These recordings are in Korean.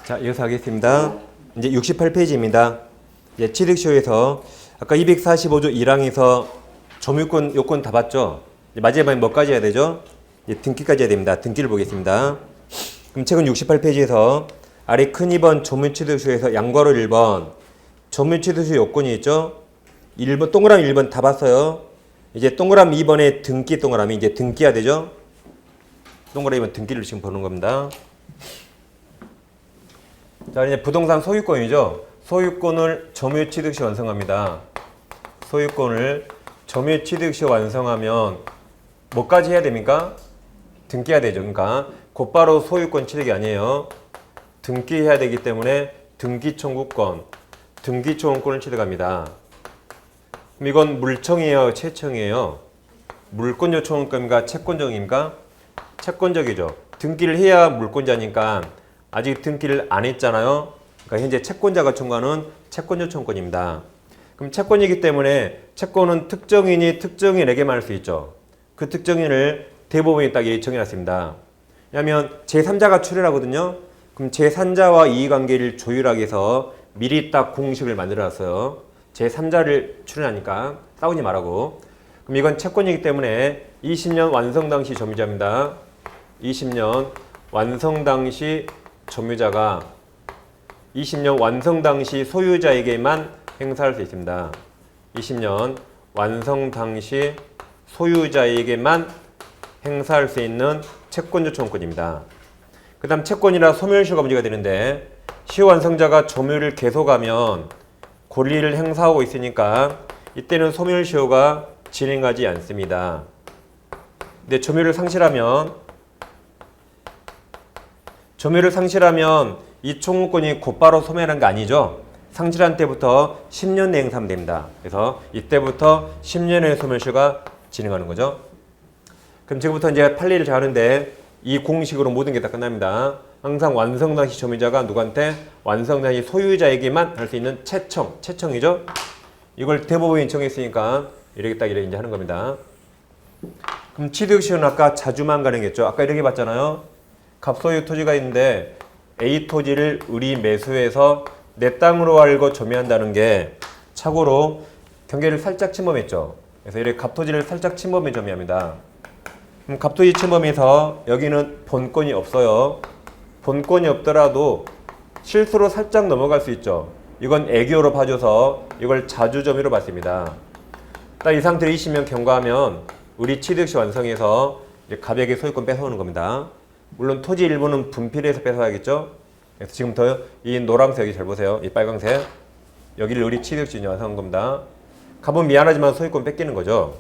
자, 이어서 하겠습니다. 이제 68페이지입니다. 이제 취득시효에서 아까 245조 1항에서 점유권 요건 다 봤죠? 이제 마지막에 뭐까지 해야 되죠? 이제 등기까지 해야 됩니다. 등기를 보겠습니다. 그럼 최근 68페이지에서 아래 큰 2번 점유취득시효에서 양괄호 1번 점유취득시효 요건이 있죠? 1번 동그라미 1번 다 봤어요. 이제 동그라미 2번에 등기 동그라미 이제 등기해야 되죠? 동그라미 2번 등기를 지금 보는 겁니다. 자, 이제 부동산 소유권이죠. 소유권을 점유취득시 완성합니다. 소유권을 점유취득시 완성하면 뭐까지 해야 됩니까? 등기해야 되죠. 그러니까 곧바로 소유권 취득이 아니에요. 등기해야 되기 때문에 등기청구권, 등기청구권을 취득합니다. 그럼 이건 물청이에요, 채청이에요? 물권 요청권입니까? 채권적입니까? 채권적이죠. 등기를 해야 물권자니까 아직 등기를 안 했잖아요. 그러니까 현재 채권자가 청구하는 채권 요청권입니다. 그럼 채권이기 때문에 채권은 특정인이 특정인에게만 할 수 있죠. 그 특정인을 대법원이 딱 정해놨습니다. 왜냐하면 제3자가 출연하거든요. 그럼 제3자와 이해관계를 조율하기 위해서 미리 딱 공식을 만들어놨어요. 제3자를 출연하니까 싸우지 말라고. 그럼 이건 채권이기 때문에 20년 완성 당시 점유자입니다. 20년 완성 당시 점유자가 20년 완성 당시 소유자에게만 행사할 수 있습니다. 20년 완성 당시 소유자에게만 행사할 수 있는 채권 요청권입니다. 그 다음 채권이라 소멸시효가 문제가 되는데 시효 완성자가 점유를 계속하면 권리를 행사하고 있으니까 이때는 소멸시효가 진행하지 않습니다. 근데 점유를 상실하면 이 청구권이 곧바로 소멸한 게 아니죠. 상실한 때부터 10년 내에 행사하면 됩니다. 그래서 이때부터 10년의 소멸시효가 진행하는 거죠. 그럼 지금부터 이제 판례를 잘 하는데 이 공식으로 모든 게 다 끝납니다. 항상 완성 당시 점유자가 누구한테? 완성 당시 소유자에게만 할 수 있는 채청이죠. 이걸 대법원이 정했으니까 이렇게 이제 하는 겁니다. 그럼 취득시효는 아까 자주만 가능했죠. 아까 이렇게 봤잖아요. 갑소유 토지가 있는데 A 토지를 을이 매수해서 내 땅으로 알고 점유한다는 게 착오로 경계를 살짝 침범했죠. 그래서 이렇게 갑토지를 살짝 침범해 점유합니다. 그럼 갑토지 침범해서 여기는 본권이 없어요. 본권이 없더라도 실수로 살짝 넘어갈 수 있죠. 이건 애교로 봐줘서 이걸 자주점유로 봤습니다. 딱 이 상태로 20년 경과하면 우리 취득시 완성해서 이제 갑에게 소유권 뺏어오는 겁니다. 물론 토지 일부는 분필해서 뺏어야겠죠. 그래서 지금부터 이 노란색 여기 잘 보세요. 이 빨강색 여기를 우리 취득시 완성한 겁니다. 갑은 미안하지만 소유권 뺏기는 거죠.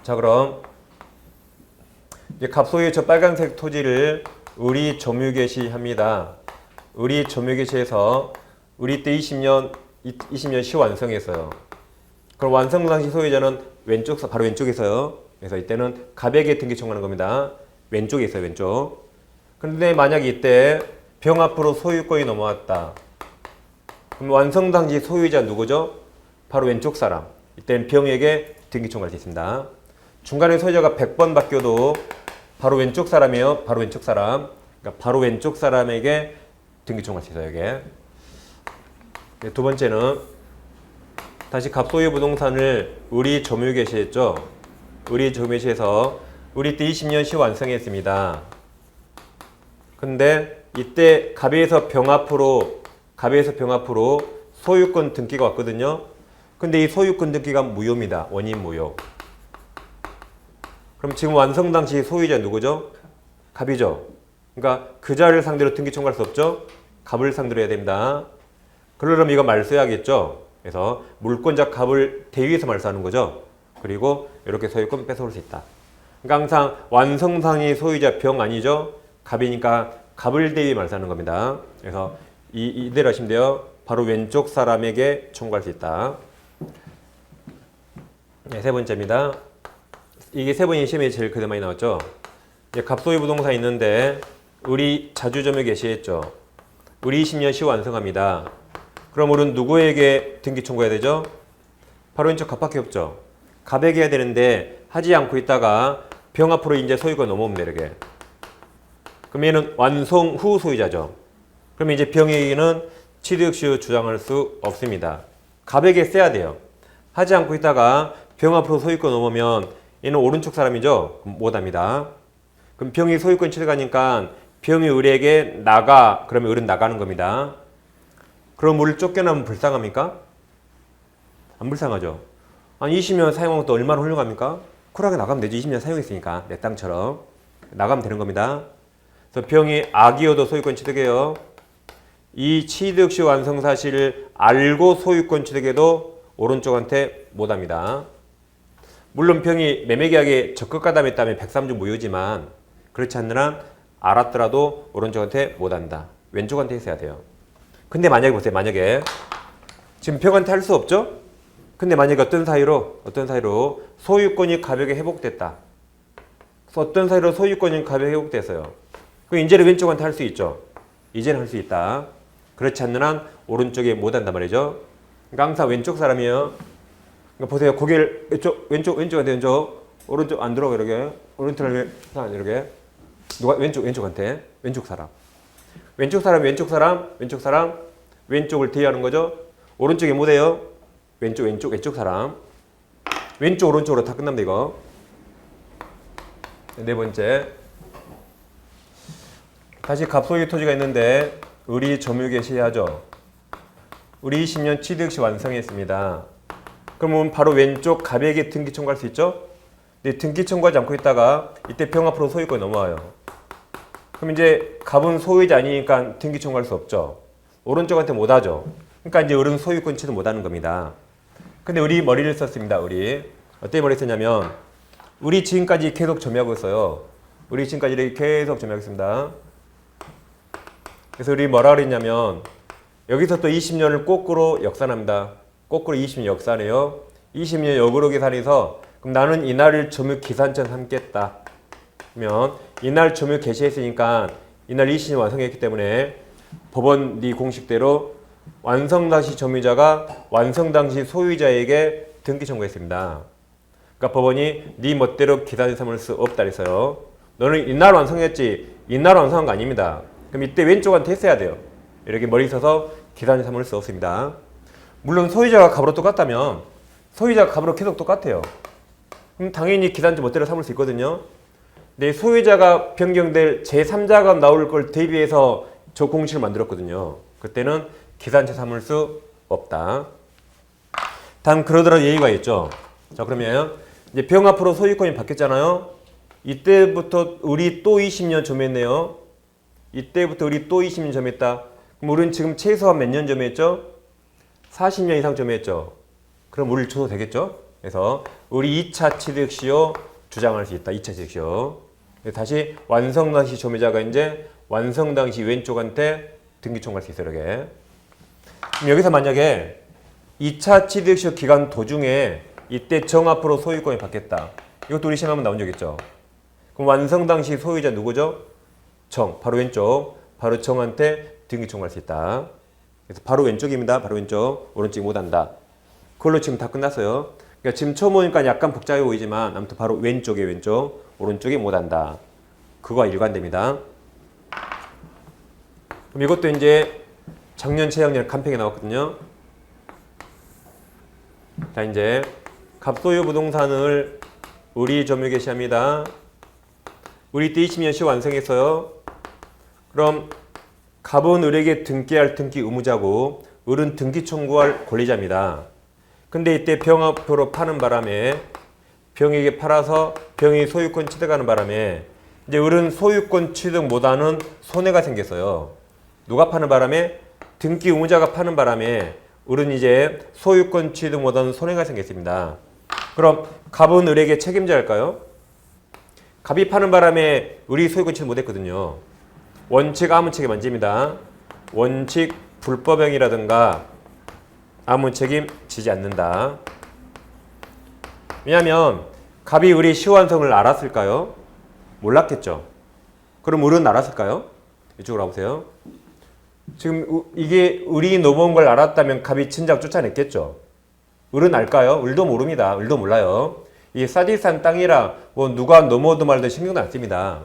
자, 그럼 이제 갑소유의 저 빨간색 토지를 을이 점유 개시합니다. 을이 점유 개시해서 을이 때 20년 시 완성했어요. 그럼 완성 당시 소유자는 바로 왼쪽에 있어요. 그래서 이때는 갑에게 등기 청구하는 겁니다. 왼쪽에 있어요, 왼쪽. 그런데 만약에 이때 병 앞으로 소유권이 넘어왔다. 그럼 완성 당시 소유자 누구죠? 바로 왼쪽 사람. 이때는 병에게 등기 청구할 수 있습니다. 중간에 소유자가 100번 바뀌어도 바로 왼쪽 사람이에요. 바로 왼쪽 사람. 그러니까 바로 왼쪽 사람에게 등기 청구할 수 있어요, 이게. 두 번째는 다시 갑소유 부동산을 을이 점유 개시했죠. 을이 점유 개시해서 을이 때 20년 시 완성했습니다. 근데 이때 갑에서 병 앞으로 소유권 등기가 왔거든요. 근데 이 소유권 등기가 무효입니다. 원인 무효. 그럼 지금 완성 당시 소유자 누구죠? 갑이죠. 그러니까 그자를 상대로 등기 청구할 수 없죠. 갑을 상대로 해야 됩니다. 그러려면 이거 말소해야겠죠. 그래서 물권자 갑을 대위해서 말소하는 거죠. 그리고 이렇게 소유권 뺏어올 수 있다. 그러니까 항상 완성상의 소유자 병 아니죠. 갑이니까 갑을 대위 말소하는 겁니다. 그래서 이대로 하시면 돼요. 바로 왼쪽 사람에게 청구할 수 있다. 네, 세 번째입니다. 이게 세 번이 시험에 제일 그대 많이 나왔죠. 이제 갑소유 부동산 있는데 을이 자주점유 개시했죠. 을이 20년 시 완성합니다. 그럼 을은 누구에게 등기 청구해야 되죠? 바로 왼쪽 갑밖에 없죠. 갑에게 해야 되는데 하지 않고 있다가 병 앞으로 이제 소유가 넘어옵니다. 이렇게. 그럼 얘는 완성 후 소유자죠. 그러면 이제 병에게는 취득시 주장할 수 없습니다. 갑에게 써야 돼요. 하지 않고 있다가 병 앞으로 소유권 넘으면 얘는 오른쪽 사람이죠. 그럼 못합니다. 그럼 병이 소유권 취득하니까 병이 을에게 나가. 그러면 을은 나가는 겁니다. 그럼 을 쫓겨나면 불쌍합니까? 안 불쌍하죠. 한 20년 사용하면 또 얼마나 훌륭합니까? 쿨하게 나가면 되죠. 20년 사용했으니까 내 땅처럼 나가면 되는 겁니다. 그래서 병이 악이어도 소유권 취득해요. 이 취득시 완성 사실을 알고 소유권 취득해도 오른쪽한테 못합니다. 물론 병이 매매계약에 적극 가담했다면 103주 무효지만 그렇지 않는 한 알았더라도 오른쪽한테 못한다. 왼쪽한테 했어야 돼요. 근데 만약에 보세요. 만약에 지금 병한테 할 수 없죠? 근데 만약에 어떤 사유로 소유권이 가볍게 회복됐다. 어떤 사유로 소유권이 가볍게 회복됐어요. 그럼 이제는 왼쪽한테 할 수 있죠. 이제는 할 수 있다. 그렇지 않는 한 오른쪽에 못한단 말이죠. 그러니까 항상 왼쪽 사람이에요. 그러니까 보세요. 고개를 왼쪽한테 오른쪽 안 들어가 이렇게 오른쪽을 이렇게 누가 왼쪽한테 왼쪽 사람 왼쪽을 대하는 거죠. 오른쪽에 못해요. 왼쪽 사람 왼쪽 오른쪽으로 다 끝납니다. 이거 네 번째 다시 갑소유 토지가 있는데 을이 점유계 시하죠. 을이 20년 취득시 완성했습니다. 그러면 바로 왼쪽 갑에게 등기 청구할 수 있죠? 근데 등기 청구하지 않고 있다가 이때 병 앞으로 소유권이 넘어와요. 그럼 이제 갑은 소유자 아니니까 등기 청구할 수 없죠. 오른쪽한테 못하죠. 그러니까 이제 을은 소유권 취득 못하는 겁니다. 근데 을이 머리를 썼습니다. 을이 어떻게 머리 썼냐면 을이 지금까지 계속 점유하고 있어요. 을이 지금까지 이렇게 계속 점유하고 있습니다. 그래서 을이 뭐라 그랬냐면 여기서 또 20년을 거꾸로 역산합니다. 거꾸로 20년 역산해요. 20년 역으로 계산해서 그럼 나는 이날을 점유 기산점 삼겠다. 그러면 이날 점유 개시했으니까 이날 20년 완성했기 때문에 법원 네 공식대로 완성 당시 점유자가 완성 당시 소유자에게 등기 청구했습니다. 그러니까 법원이 네 멋대로 기산점 삼을 수 없다 그랬어요. 너는 이날 완성했지 이날 완성한 거 아닙니다. 그럼 이때 왼쪽한테 했어야 돼요. 이렇게 머리 써서 기산점 삼을 수 없습니다. 물론 소유자가 갑으로 똑같다면 소유자가 갑으로 계속 똑같아요. 그럼 당연히 기산점 멋대로 삼을 수 있거든요. 근데 소유자가 변경될 제3자가 나올 걸 대비해서 저 공식을 만들었거든요. 그때는 기산점 삼을 수 없다. 다음 그러더라도 예의가 있죠. 자 그러면 이제 병 앞으로 소유권이 바뀌었잖아요. 이때부터 우리 또 20년 점유했네요. 이때부터 우리 또 20년 점유했다. 그럼 우리는 지금 최소한 몇 년 점유했죠? 40년 이상 점유했죠. 그럼 우리를 줘도 되겠죠? 그래서 우리 2차 취득시효 주장할 수 있다. 2차 취득시효. 다시 완성 당시 점유자가 이제 완성 당시 왼쪽한테 등기 청구할 수 있어요. 이렇게. 그럼 여기서 만약에 2차 취득시효 기간 도중에 이때 정 앞으로 소유권이 바뀌었다. 이것도 우리 시험에 한번 나온 적 있죠. 그럼 완성 당시 소유자 누구죠? 정. 바로 왼쪽. 바로 정한테 등기 청구할 수 있다. 그래서 바로 왼쪽입니다. 바로 왼쪽. 오른쪽이 못한다. 그걸로 지금 다 끝났어요. 그러니까 지금 처음 보니까 약간 복잡해 보이지만 아무튼 바로 왼쪽에 왼쪽. 오른쪽이 못한다. 그거와 일관됩니다. 그럼 이것도 이제 작년, 재작년 간평에 나왔거든요. 자, 이제 갑소유 부동산을 을이 점유 개시합니다. 을이 때 20년 시 완성했어요. 그럼 갑은 을에게 등기할 등기 의무자고 을은 등기 청구할 권리자입니다. 근데 이때 병 앞으로 파는 바람에 병에게 팔아서 병이 소유권 취득하는 바람에 이제 을은 소유권 취득 못하는 손해가 생겼어요. 누가 파는 바람에? 등기 의무자가 파는 바람에 을은 이제 소유권 취득 못하는 손해가 생겼습니다. 그럼 갑은 을에게 책임자일까요? 갑이 파는 바람에 을이 소유권 취득 못했거든요. 원칙 아무 책임 안 집니다. 원칙 불법행위라든가 아무 책임 지지 않는다. 왜냐하면 갑이 을의 시효완성을 알았을까요? 몰랐겠죠. 그럼 을은 알았을까요? 이쪽으로 와보세요. 지금 이게 을이 넘어온 걸 알았다면 갑이 진작 쫓아냈겠죠. 을은 알까요? 을도 모릅니다. 을도 몰라요. 이게 사디스탄 땅이라 뭐 누가 넘어오든 말든 신경도 안 씁니다.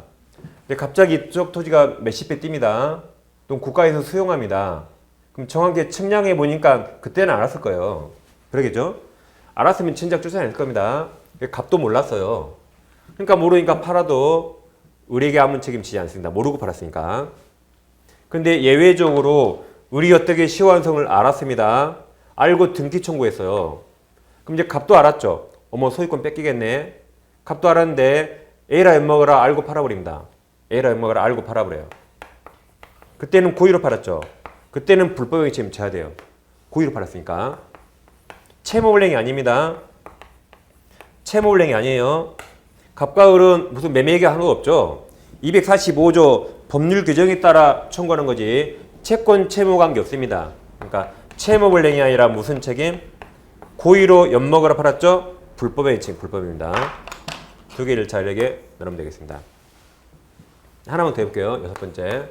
근데 갑자기 이쪽 토지가 몇십 배 뜁니다. 또 국가에서 수용합니다. 그럼 정확하게 측량해 보니까 그때는 알았을 거예요. 그러겠죠? 알았으면 진작 쫓아낼 겁니다. 값도 몰랐어요. 그러니까 모르니까 팔아도 우리에게 아무 책임지지 않습니다. 모르고 팔았으니까. 근데 예외적으로 우리 어떻게 시효완성을 알았습니다. 알고 등기 청구했어요. 그럼 이제 값도 알았죠. 어머 소유권 뺏기겠네. 값도 알았는데 A라 엿먹으라 알고 팔아버립니다. A라 엿먹으라 알고 팔아버려요. 그때는 고의로 팔았죠. 그때는 불법행위 책임져야 돼요. 고의로 팔았으니까. 채무불이행이 아닙니다. 채무불이행이 아니에요. 갑과 을은 무슨 매매 얘기 하는 거 없죠. 245조 법률 규정에 따라 청구하는 거지 채권 채무 관계 없습니다. 그러니까 채무불이행이 아니라 무슨 책임? 고의로 엿먹으라 팔았죠? 불법행위 책임, 불법입니다. 두 개를 잘하게 나누면 되겠습니다. 하나만 더 해볼게요. 6번째.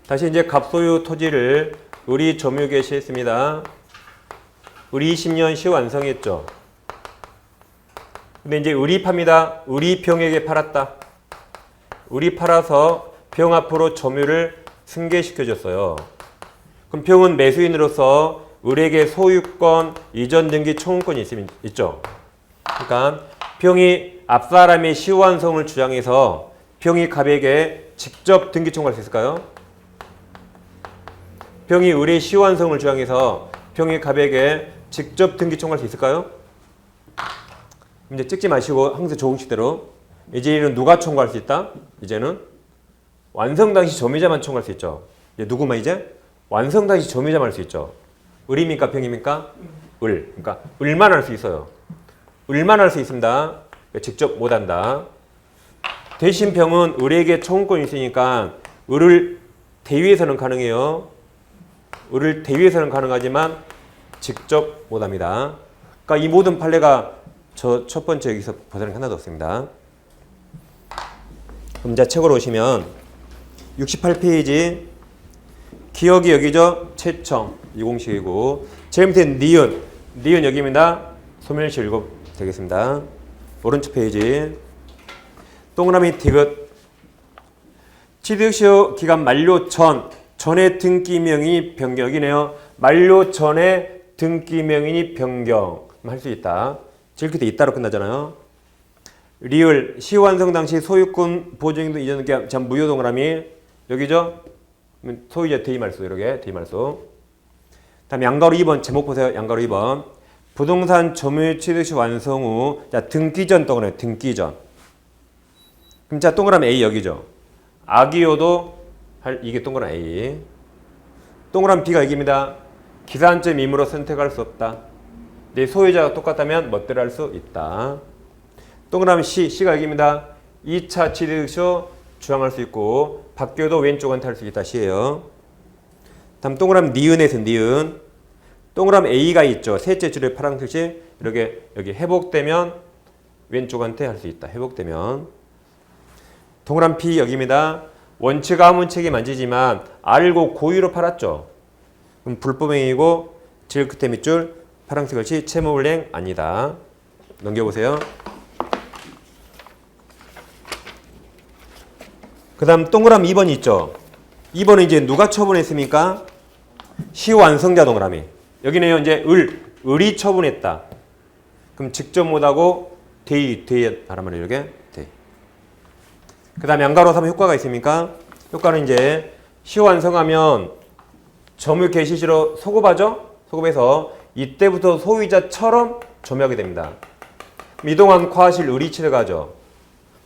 다시 이제 갑소유 토지를 을이 점유 개시했습니다. 을이 20년 시효 완성했죠. 근데 이제 을이 팝니다. 을이 병에게 팔았다. 을이 팔아서 병 앞으로 점유를 승계시켜줬어요. 그럼 병은 매수인으로서 을에게 소유권, 이전 등기 청구권이 있죠. 그러니까 병이 앞사람의 시효 완성을 주장해서 병이 갑에게 직접 등기 청구할 수 있을까요? 병이 을의 시효 완성을 주장해서 병이 갑에게 직접 등기 청구할 수 있을까요? 이제 찍지 마시고 항상 조금씩대로. 이제 이는 누가 청구할 수 있다? 이제는 완성 당시 점유자만 청구할 수 있죠. 이제 누구만 이제? 완성 당시 점유자만 할 수 있죠. 을입니까? 병입니까? 을. 그러니까 을만 할 수 있어요. 을만 할 수 있습니다. 직접 못한다. 대신 병은 을에게 청구권이 있으니까 을을 대위해서는 가능해요. 을을 대위해서는 가능하지만 직접 못합니다. 그러니까 이 모든 판례가 저 첫 번째 여기서 벗어난 게 하나도 없습니다. 그럼 이제 책으로 오시면 68페이지 기억이 여기죠? 채청 이 공식이고 제일 밑에 니은 여기입니다. 소멸시 읽어 되겠습니다. 오른쪽 페이지 동그라미 디귿 취득시효 기간 만료 전의 등기명인이 변경 여기네요. 만료 전에 등기명인이 변경 할 수 있다. 제일 끝에 있다로 끝나잖아요. 리을 시효 완성 당시 소유권 보증 등 이전 등기 참 무효 동그라미 여기죠. 소유자 대의말소 이렇게 대의말소. 다음 양가로 2번 제목 보세요. 양가로 2번 부동산 점유 취득시 완성 후 자 등기 전 동그라미 등기 전. 그럼 자 동그라미 A 여기죠. 악이요도 이게 동그라미 A. 동그라미 B가 여기입니다. 기산점 임으로 선택할 수 없다. 내 소유자가 똑같다면 멋대로 할 수 있다. 동그라미 C가 여기입니다. 2차 취득시효 주장할 수 있고 바뀌어도 왼쪽한테 할 수 있다. C예요. 다음 동그라미 니은에서 니은. 동그라미 A가 있죠. 셋째 줄에 파란색이 이렇게 여기 회복되면 왼쪽한테 할 수 있다. 회복되면. 동그라미 B 여기입니다. 원칙 아무 책임 안 지지만 알고 고의로 팔았죠. 그럼 불법행위고 제일 끝에 밑줄 파란색 글씨 채무불이행 아니다. 넘겨보세요. 그 다음 동그라미 2번 있죠. 2번은 이제 누가 처분했습니까? 시효 완성자 동그라미. 여기네요. 이제 을이 처분했다. 그럼 직접 못하고 대의 바라면 이렇게 대의. 그 다음에 양가로 3번 효과가 있습니까? 효과는 이제 시효 완성하면 점유 개시시로 소급하죠? 소급해서 이때부터 소유자처럼 점유하게 됩니다. 이동안 과실 을이 취득하죠.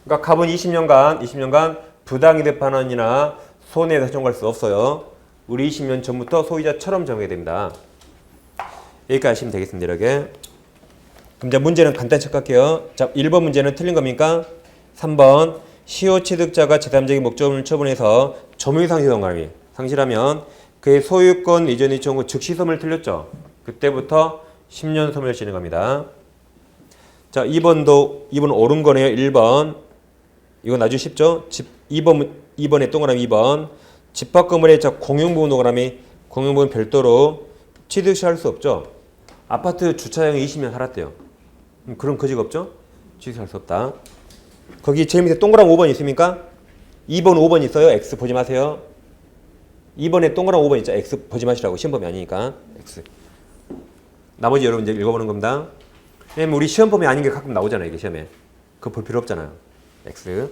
그러니까 갑은 20년간 부당이득 반환이나 손해배상 청구할 수 없어요. 을이 20년 전부터 소유자처럼 점유하게 됩니다. 여기까지 하시면 되겠습니다. 이렇게. 그럼 이제 문제는 간단히 체크할게요. 자, 1번 문제는 틀린 겁니까? 3번 시효 취득자가 제3적인 목적을 처분해서 점유상 효용함이 상실하면 그의 소유권 이전 이청구 즉시 소멸 틀렸죠. 그때부터 10년 소멸 진행합니다. 자, 2번 옳은 거네요. 1번. 이건 아주 쉽죠? 2번에 동그라미 2번. 집합 건물의 공용부분 동그라미 공용부분 별도로 취득시 할 수 없죠. 아파트 주차장에 20년 살았대요. 그런 거지가 없죠? 취득할 수 없다. 거기 제일 밑에 동그라미 5번 있습니까? 2번, 5번 있어요. X 보지 마세요. 2번에 동그란 5번 있죠. X 보지 마시라고. 시험범위 아니니까. X. 나머지 여러분 이제 읽어보는 겁니다. 왜냐면 우리 시험범위 아닌 게 가끔 나오잖아요. 이게 시험에. 그거 볼 필요 없잖아요. X.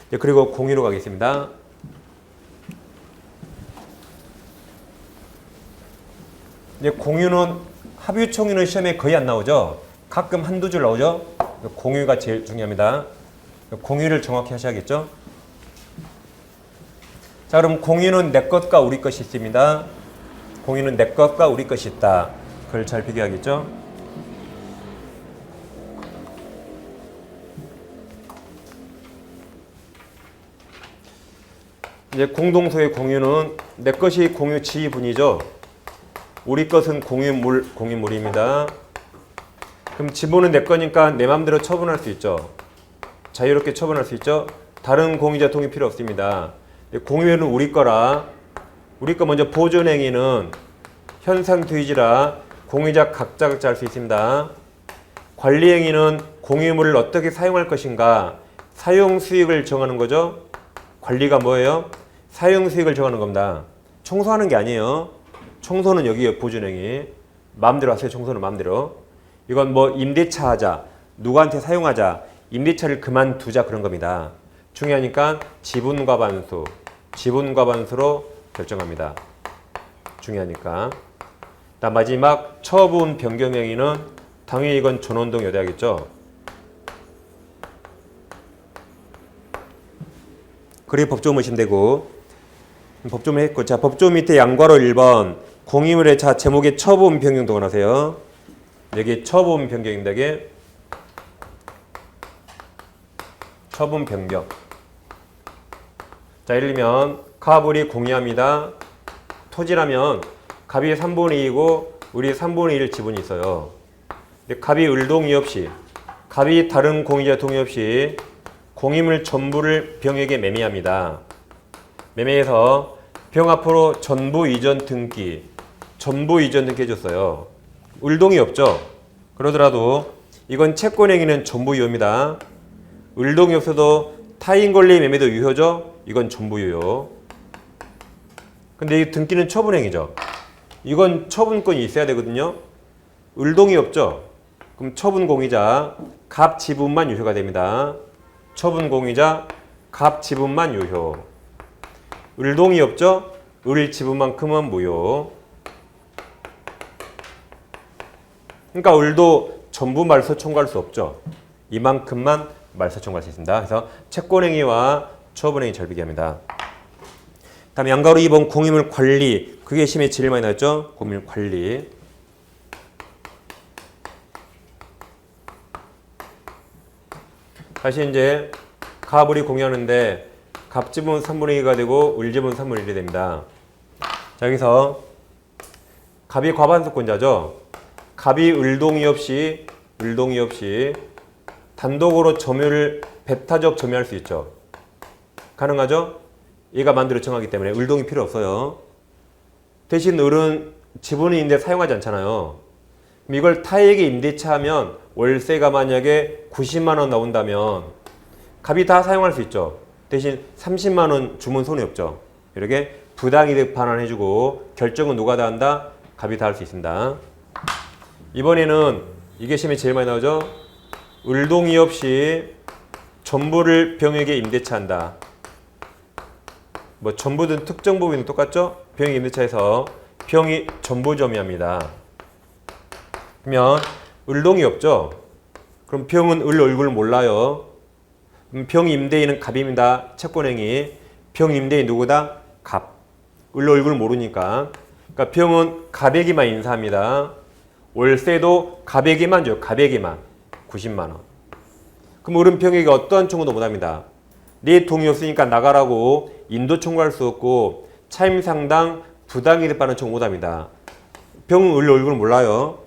네, 그리고 공유로 가겠습니다. 이제 공유는 합유총유는 시험에 거의 안 나오죠. 가끔 한두 줄 나오죠. 공유가 제일 중요합니다. 공유를 정확히 하셔야겠죠. 자, 그럼 공유는 내 것과 우리 것이 있습니다. 공유는 내 것과 우리 것이 있다. 그걸 잘 비교하겠죠. 이제 공동소의 공유는 내 것이 공유 지분이죠. 우리 것은 공유물입니다. 그럼 지분은 내 거니까 내 마음대로 처분할 수 있죠. 자유롭게 처분할 수 있죠. 다른 공유자 동의 필요 없습니다. 공유는 우리 거라 우리 거 먼저 보존행위는 현상주의지라 공유자 각자 할 수 있습니다. 관리행위는 공유물을 어떻게 사용할 것인가 사용 수익을 정하는 거죠. 관리가 뭐예요? 사용 수익을 정하는 겁니다. 청소하는 게 아니에요. 청소는 여기에 보존행위. 마음대로 하세요. 청소는 마음대로. 이건 뭐 임대차 하자, 누구한테 사용하자, 임대차를 그만두자 그런 겁니다. 중요하니까 지분과 반수로 결정합니다. 중요하니까. 다음 마지막 처분 변경행위는 당연히 이건 전원동 여대하겠죠. 그리고 법조문 보시면 되고 법조문 했고 자 법조문 밑에 양괄호 1번 공유물의 자 제목에 처분 변경 동원하세요. 여기 처분 변경입니다. 이게 처분 변경. 자 예를 들면 갑을이 공유합니다. 토지라면 갑이 3분의 2이고 우리 3분의 1 지분이 있어요. 근데 갑이 을동의 없이 갑이 다른 공유자 동의 없이 공유물 전부를 병에게 매매합니다. 매매해서 병 앞으로 전부 이전 등기 해줬어요. 을동이 없죠. 그러더라도 이건 채권행위는 전부 유효입니다. 을동이 없어도 타인 권리 매매도 유효죠. 이건 전부 유효. 근데 이 등기는 처분행위죠. 이건 처분권이 있어야 되거든요. 을동이 없죠. 그럼 처분공유자 갑 지분만 유효가 됩니다. 처분공유자 갑 지분만 유효. 을동이 없죠? 을 지분만큼은 무효. 그러니까 을도 전부 말소 청구할 수 없죠. 이만큼만 말소 청구할 수 있습니다. 그래서 채권행위와 처분행위 잘 비교합니다. 다음 양가로 2번 공유물 관리. 그게 시험에 제일 많이 나왔죠? 공유물 관리. 다시 이제 갑을이 공유하는데 갑 지분 3분의 2가 되고 을 지분 3분의 1이 됩니다. 자 여기서 갑이 과반수권자죠. 갑이 을동의 없이 단독으로 점유를 배타적 점유할 수 있죠. 가능하죠? 얘가 만들어 정하기 때문에 을동이 필요 없어요. 대신 을은 지분이 있는데 사용하지 않잖아요. 그럼 이걸 타에게 임대차 하면 월세가 만약에 90만 원 나온다면 갑이 다 사용할 수 있죠. 대신 30만 원 주면 손이 없죠. 이렇게 부당이득 반환해주고 결정은 누가 다 한다? 갑이 다 할 수 있습니다. 이번에는 이게 시험에 제일 많이 나오죠. 을동이 없이 전부를 병에게 임대차 한다. 뭐 전부든 특정 부분은 똑같죠? 병이 임대차에서 병이 전부 점유합니다. 그러면 을동이 없죠? 그럼 병은 을 얼굴을 몰라요. 병 임대인은 갑입니다. 채권행위. 병 임대인 누구다? 갑. 을 얼굴 모르니까. 그러니까 병은 갑에게만 인사합니다. 월세도 갑에게만 줘요. 갑에게만. 90만 원. 그럼 을은 병에게 어떠한 청구도 못합니다. 네 동의 없으니까 나가라고 인도 청구할 수 없고 차임상당 부당이득 반환 청구 못합니다. 병은 을 얼굴 몰라요.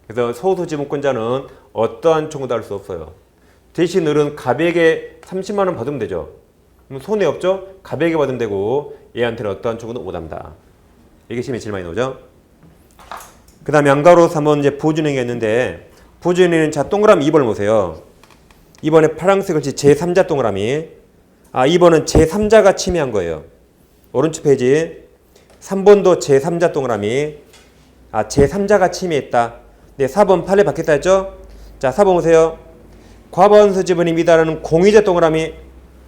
그래서 소수지분권자는 어떠한 청구도 할 수 없어요. 대신 을은 갑에게 30만 원 받으면 되죠. 그럼 손해 없죠? 갑에게 받으면 되고 얘한테는 어떠한 청구도 못합니다. 이게 시험에 제일 많이 나오죠. 그 다음에 양가로 3번 이제 보존행위가 있는데 보존행위는 자 동그라미 2번을 보세요. 이번에 파란색 글씨 제3자 동그라미 2번은 제3자가 침해한 거예요. 오른쪽 페이지 3번도 제3자 동그라미. 제3자가 침해했다. 네, 4번 판례 받겠다 했죠? 자, 4번 보세요. 과반수 지분이 미달하는 공유자 동그라미.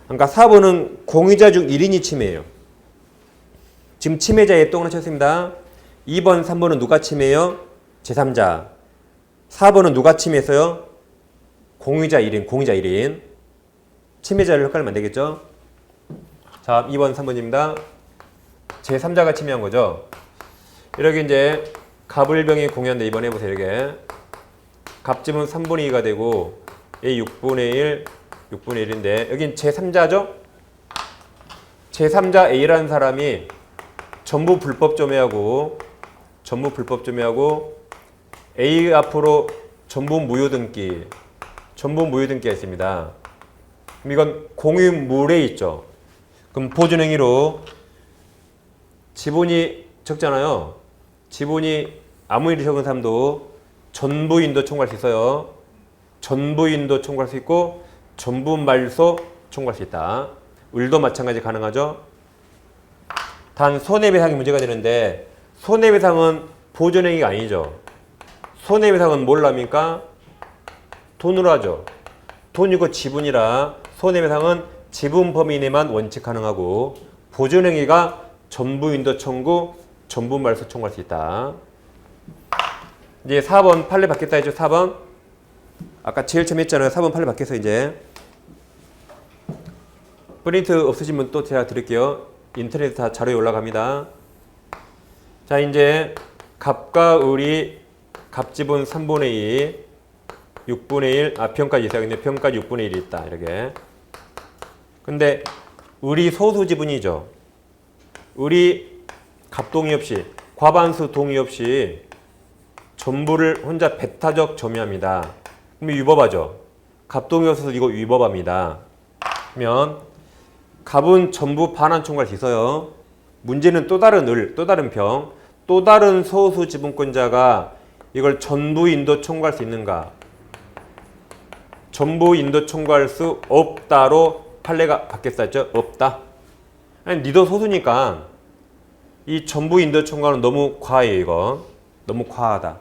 그러니까 4번은 공유자 중 1인이 침해예요. 지금 침해자의 동그라미 쳤습니다. 2번, 3번은 누가 침해해요? 제3자. 4번은 누가 침해했어요? 공유자 1인, 공유자 1인. 침해자를 헷갈리면 안 되겠죠? 자, 2번, 3번입니다. 제3자가 침해한 거죠. 이렇게 이제 갑을병이 공유한데 2번 해보세요. 이렇게 갑집은 3분의 2가 되고 A 6분의 1, 6분의 1인데 여긴 제3자죠? 제3자 A라는 사람이 전부 불법 점유하고 A 앞으로 전부 무효 등기가 있습니다. 그럼 이건 공유물에 있죠. 그럼 보존행위로 지분이 적잖아요. 지분이 아무 일이 적은 사람도 전부인도 청구할 수 있어요. 전부인도 청구할 수 있고 전부 말소 청구할 수 있다. 을도 마찬가지 가능하죠. 단 손해배상이 문제가 되는데 손해배상은 보존행위가 아니죠. 손해배상은 뭘 합니까? 돈으로 하죠. 돈이고 지분이라 손해배상은 지분 범위 내만 원칙 가능하고 보존행위가 전부인도 청구, 전부 말소 청구할 수 있다. 이제 4번 판례 받겠다 했죠. 4번. 아까 제일 처음 했잖아요. 4번 판례 받겠어 이제. 프린트 없으시면 또 제가 드릴게요. 인터넷 다 자료에 올라갑니다. 자, 이제 갑과 을이 갑지분 3분의 2, 6분의 1, 평까지 있어요. 근데 평까지 6분의 1이 있다. 이렇게. 근데 을이 소수 지분이죠. 을이 갑동의 없이 과반수 동의 없이 전부를 혼자 배타적 점유합니다. 그럼 위법하죠. 갑동의 없어서 이거 위법합니다. 그러면 갑은 전부 반환 청구할 수 있어요. 문제는 또 다른 을, 또 다른 병, 또 다른 소수 지분권자가 이걸 전부 인도 청구할 수 있는가? 전부 인도 청구할 수 없다로 판례가 바뀌었다 했죠? 없다. 아니, 니도 소수니까 이 전부 인도 청구는 너무 과해요. 이거 너무 과하다.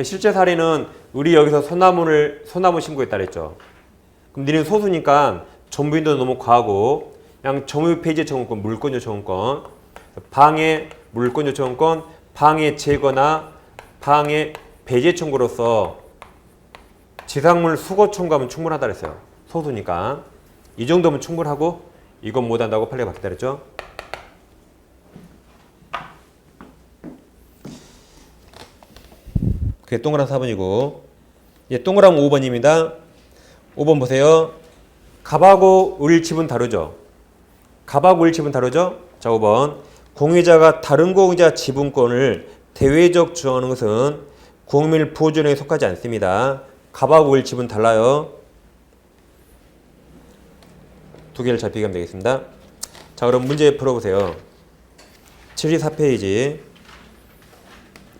실제 사례는 우리 여기서 소나무 신고했다 그랬죠. 그럼 니는 소수니까 전부 인도 너무 과하고 그냥 점유 폐지 청구권, 물권 요청권, 방해 물권 요청권, 방해 제거나 방해 배제 청구로서 지상물 수거 청구하면 충분하다 그랬어요. 소수니까 이 정도면 충분하고 이건 못한다고 판례가 바뀌었다 그랬죠. 그게 동그란 4번이고 이제 동그란 5번입니다. 5번 보세요. 갑하고 을 지분 다르죠. 갑하고 을 지분 다르죠. 자, 5번. 공유자가 다른 공유자 지분권을 대외적 주장하는 것은 공유물 보존에 속하지 않습니다. 갑하고 을 지분 달라요. 두 개를 잘 비교하면 되겠습니다. 자, 그럼 문제 풀어보세요. 74페이지.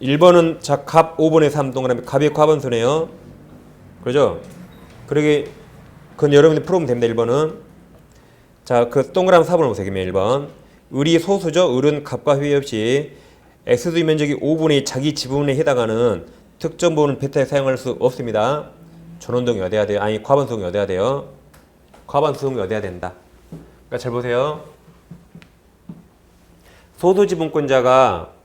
1번은 자, 갑 5분의 3 동그라미 갑이 과반수네요. 그러죠? 그러게 그건 여러분이 풀어보면 됩니다. 1번은. 자, 그 동그라미 4번을 보세요. 1번. 을이 소수죠. 을은 갑과 회의 없이 X도의 면적이 5분의 2 자기 지분에 해당하는 특정 부분을 배타에 사용할 수 없습니다. 전원동이 어디야 돼요? 아니, 과반수동이 어디야 돼요? 과반수동이 어디야 된다. 그러니까 잘 보세요. 소수 지분권자가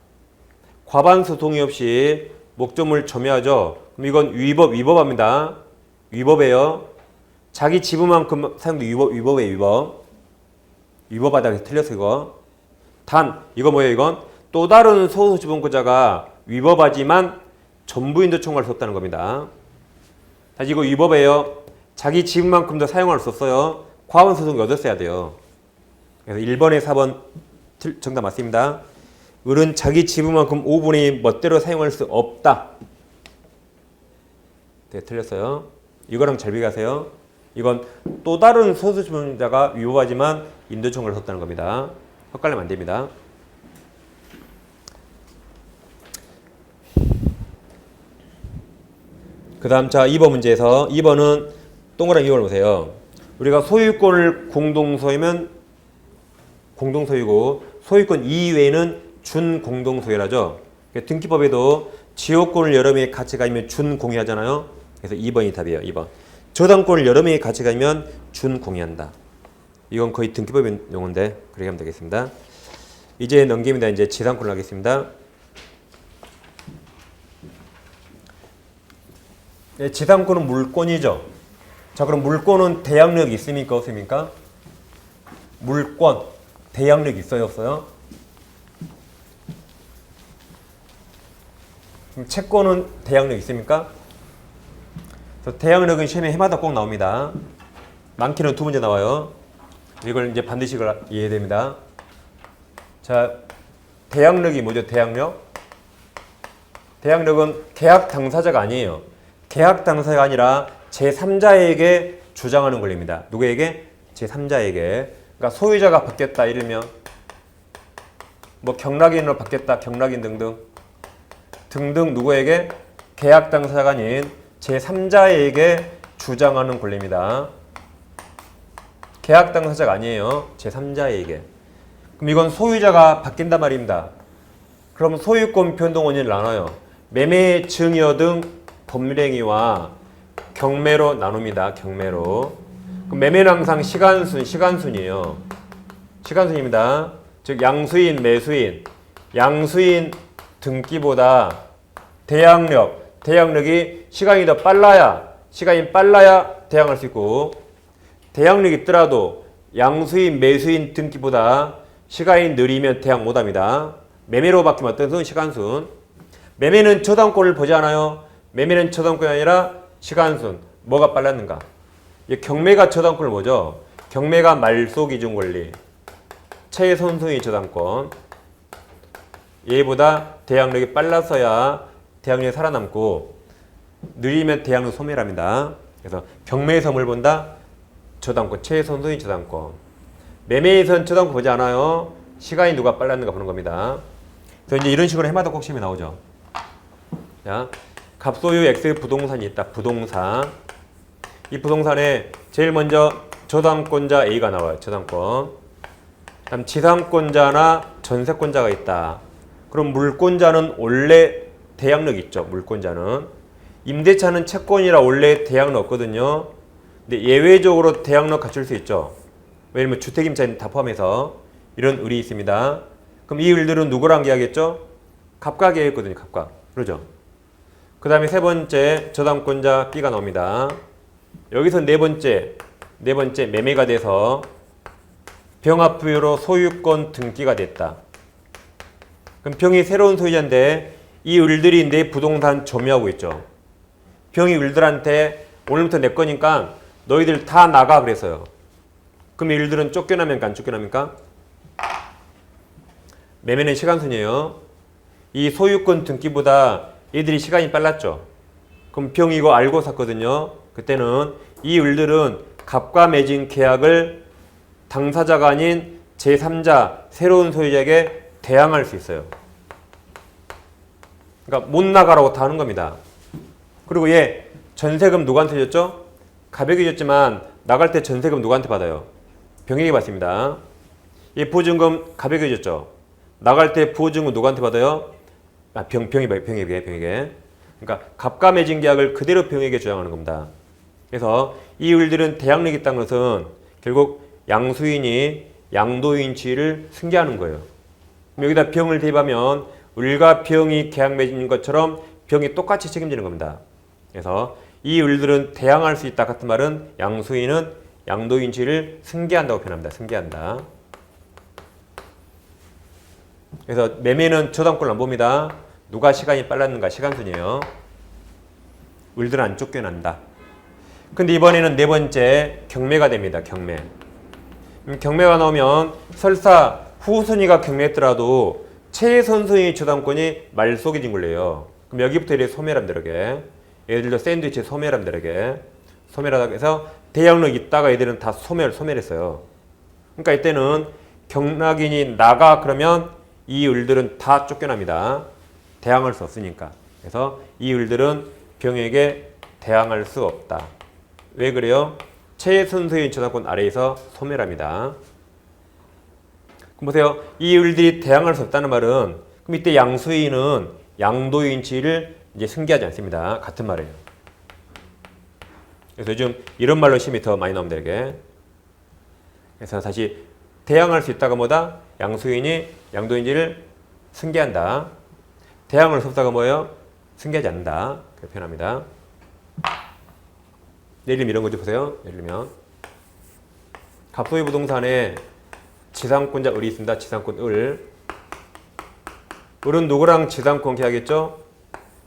과반수 동의 없이 목적물 점유하죠. 그럼 이건 위법합니다. 위법이에요. 자기 지분만큼 사용도 위법이에요. 위법하다 해서 틀렸어 이거. 단 이거 뭐예요? 이건 또 다른 소수 지분권자가 위법하지만 전부인도 청구할 수 없다는 겁니다. 다시 이거 위법이에요. 자기 지분만큼도 사용할 수 없어요. 과반수 동의 얻었어야 돼요. 그래서 1번에 4번 정답 맞습니다. 을은 자기 지분만큼 5분의 2 멋대로 사용할 수 없다. 네, 틀렸어요. 이거랑 잘 비교하세요. 이건 또 다른 소수 지분자가 위법하지만 인도 청구를 했다는 겁니다. 헷갈리면 안 됩니다. 그 다음 자 2번 문제에서 2번은 동그라미 2번을 보세요. 우리가 소유권을 공동소유면 공동소유고 소유권 이외에는 준공동소유라죠. 등기법에도 지역권을 여러 명이 같이 가지면 준공유하잖아요. 그래서 2번이 답이에요. 2번. 저당권을 여러 명이 같이 가지면 준공유한다. 이건 거의 등기법의 용어인데 그렇게 하면 되겠습니다. 이제 넘깁니다. 이제 지상권을 하겠습니다. 네, 지상권은 물권이죠. 자, 그럼 물권은 대항력이 있습니까? 없습니까? 물권, 대항력 있어요? 없어요? 그럼 채권은 대항력 있습니까? 그래서 대항력은 시험에 해마다 꼭 나옵니다. 많게는 2문제 나와요. 이걸 이제 반드시 이해해야 됩니다. 자, 대항력이 뭐죠? 대항력? 대항력은 계약 당사자가 아니에요. 계약 당사자가 아니라 제3자에게 주장하는 권리입니다. 누구에게? 제3자에게. 그러니까 소유자가 받겠다 이러면 뭐 경락인으로 받겠다, 경락인 등등 누구에게? 계약 당사자가 아닌 제3자에게 주장하는 권리입니다. 계약 당사자가 아니에요. 제3자에게. 그럼 이건 소유자가 바뀐단 말입니다. 그럼 소유권 변동 원인을 나눠요. 매매 증여 등 법률행위와 경매로 나눕니다. 경매로. 그럼 매매는 항상 시간순이에요. 시간순입니다. 즉 양수인, 매수인, 양수인 등기보다 대항력이 시간이 더 빨라야 대항할 수 있고 대항력이 있더라도 양수인, 매수인 등기보다 시간이 느리면 대항 못합니다. 매매로 바뀌면 어떤 순? 시간순. 매매는 저당권을 보지 않아요. 매매는 저당권이 아니라 시간순. 뭐가 빨랐는가? 경매가 저당권을 보죠. 경매가 말소기준 권리. 최선순위 저당권. 얘보다 대항력이 빨라서야 대항력이 살아남고 느리면 대항력 소멸합니다. 그래서 경매에서 뭘 본다? 저당권, 최선순위 저당권. 매매에선 저당권 보지 않아요. 시간이 누가 빨랐는가 보는 겁니다. 그래서 이제 이런 식으로 해마다 꼭 시험에 나오죠. 자, 갑소유 X의 부동산이 있다. 부동산. 이 부동산에 제일 먼저 저당권자 A가 나와요. 저당권. 다음 지상권자나 전세권자가 있다. 그럼 물권자는 원래 대항력이 있죠. 물권자는. 임대차는 채권이라 원래 대항력 없거든요. 근데 예외적으로 대항력 갖출 수 있죠. 왜냐면 주택임차인 다 포함해서 이런 을이 있습니다. 그럼 이 을들은 누구랑 계약했죠? 갑과 계약했거든요. 갑과. 그러죠. 그 다음에 세 번째 저당권자 B가 나옵니다. 여기서 네 번째 매매가 돼서 병합부유로 소유권 등기가 됐다. 그럼 병이 새로운 소유자인데 이 을들이 내 부동산 점유하고 있죠. 병이 을들한테 오늘부터 내 거니까 너희들 다 나가 그랬어요. 그럼 이 을들은 쫓겨납니까? 안 쫓겨납니까? 매매는 시간순이에요. 이 소유권 등기보다 얘들이 시간이 빨랐죠. 그럼 병이 이거 알고 샀거든요. 그때는 이 을들은 갑과 맺은 계약을 당사자가 아닌 제3자 새로운 소유자에게 대항할 수 있어요. 그러니까 못 나가라고 다 하는 겁니다. 그리고 얘 전세금 누구한테 줬죠? 갑에게 줬지만 나갈 때 전세금 누구한테 받아요? 병에게 받습니다. 얘 보증금 갑에게 줬죠. 나갈 때 보증금 누구한테 받아요? 병에게. 그러니까 갑과 맺은 계약을 그대로 병에게 주장하는 겁니다. 그래서 이 을들은 대항력이 있다는 것은 결국 양수인이 양도인 지위를 승계하는 거예요. 여기다 병을 대입하면 을과 병이 계약 맺은 것처럼 병이 똑같이 책임지는 겁니다. 그래서 이 을들은 대항할 수 있다 같은 말은 양수인은 양도인 지위를 승계한다고 표현합니다. 승계한다. 그래서 매매는 저당권을 안 봅니다. 누가 시간이 빨랐는가 시간순이에요. 을들은 안 쫓겨난다. 근데 이번에는 네 번째 경매가 됩니다. 경매. 경매가 나오면 설사 후순위가 경매했더라도 최선순위 저당권이 말소기준 권리예요. 그럼 여기부터 이렇게 소멸합니다. 이렇게. 얘들도 샌드위치 소멸합니다. 이렇게. 소멸하다 해서 대항력 있다가 얘들은 다 소멸했어요. 그러니까 이때는 경락인이 나가 그러면 이 을들은 다 쫓겨납니다. 대항할 수 없으니까. 그래서 이 을들은 병에게 대항할 수 없다. 왜 그래요? 최순수의 저당권 아래에서 소멸합니다. 그럼 보세요. 이 일들이 대항할 수 없다는 말은 그럼 이때 양수인은 양도인 지위를 이제 승계하지 않습니다. 같은 말이에요. 그래서 요즘 이런 말로 시험이 더 많이 나옵니다. 이게. 그래서 다시 대항할 수 있다가 뭐다? 양수인이 양도인지를 승계한다. 대항할 수 없다가 뭐예요? 승계하지 않는다. 그렇게 표현합니다. 예를 들면 이런 거죠. 보세요. 예를 들면 갑소유 부동산에 지상권자 을이 있습니다. 지상권 을. 을은 누구랑 지상권 계약했죠?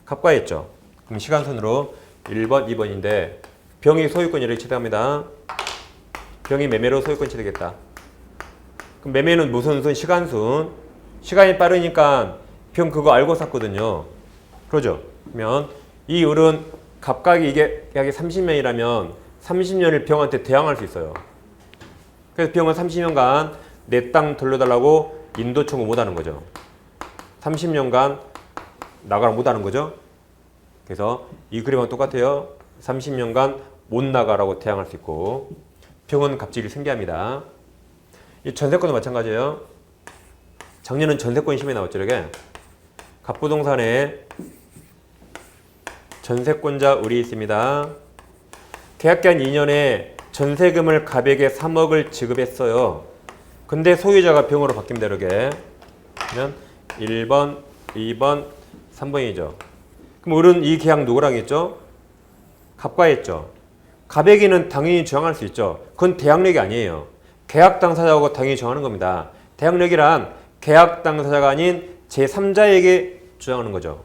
갑과 했죠. 그럼 시간순으로 1번, 2번인데 병이 소유권이를 취득합니다. 병이 매매로 소유권 취득했다. 그럼 매매는 무슨 순? 시간순. 시간이 빠르니까 병 그거 알고 샀거든요. 그러죠? 그러면 이 을은 갑각이 이게 계약이 30년이라면 30년을 병한테 대항할 수 있어요. 그래서 병은 30년간 내 땅 돌려달라고 인도 청구 못하는 거죠. 30년간 나가라 못하는 거죠. 그래서 이 그림하고 똑같아요. 30년간 못 나가라고 대항할 수 있고 병은 갑질을 승계합니다. 이 전세권도 마찬가지예요. 작년은 전세권 시험에 나왔죠. 이렇게 갑부동산에 전세권자 을이 있습니다. 계약기한 2년에 전세금을 갑에게 3억을 지급했어요. 근데 소유자가 병으로 바뀝니다. 이렇게 그러면 1번, 2번, 3번이죠. 그럼 을은 이 계약 누구랑 했죠? 갑과 했죠. 갑에게는 당연히 저항할 수 있죠. 그건 대항력이 아니에요. 계약 당사자하고 당연히 정하는 겁니다. 대항력이란 계약 당사자가 아닌 제3자에게 주장하는 거죠.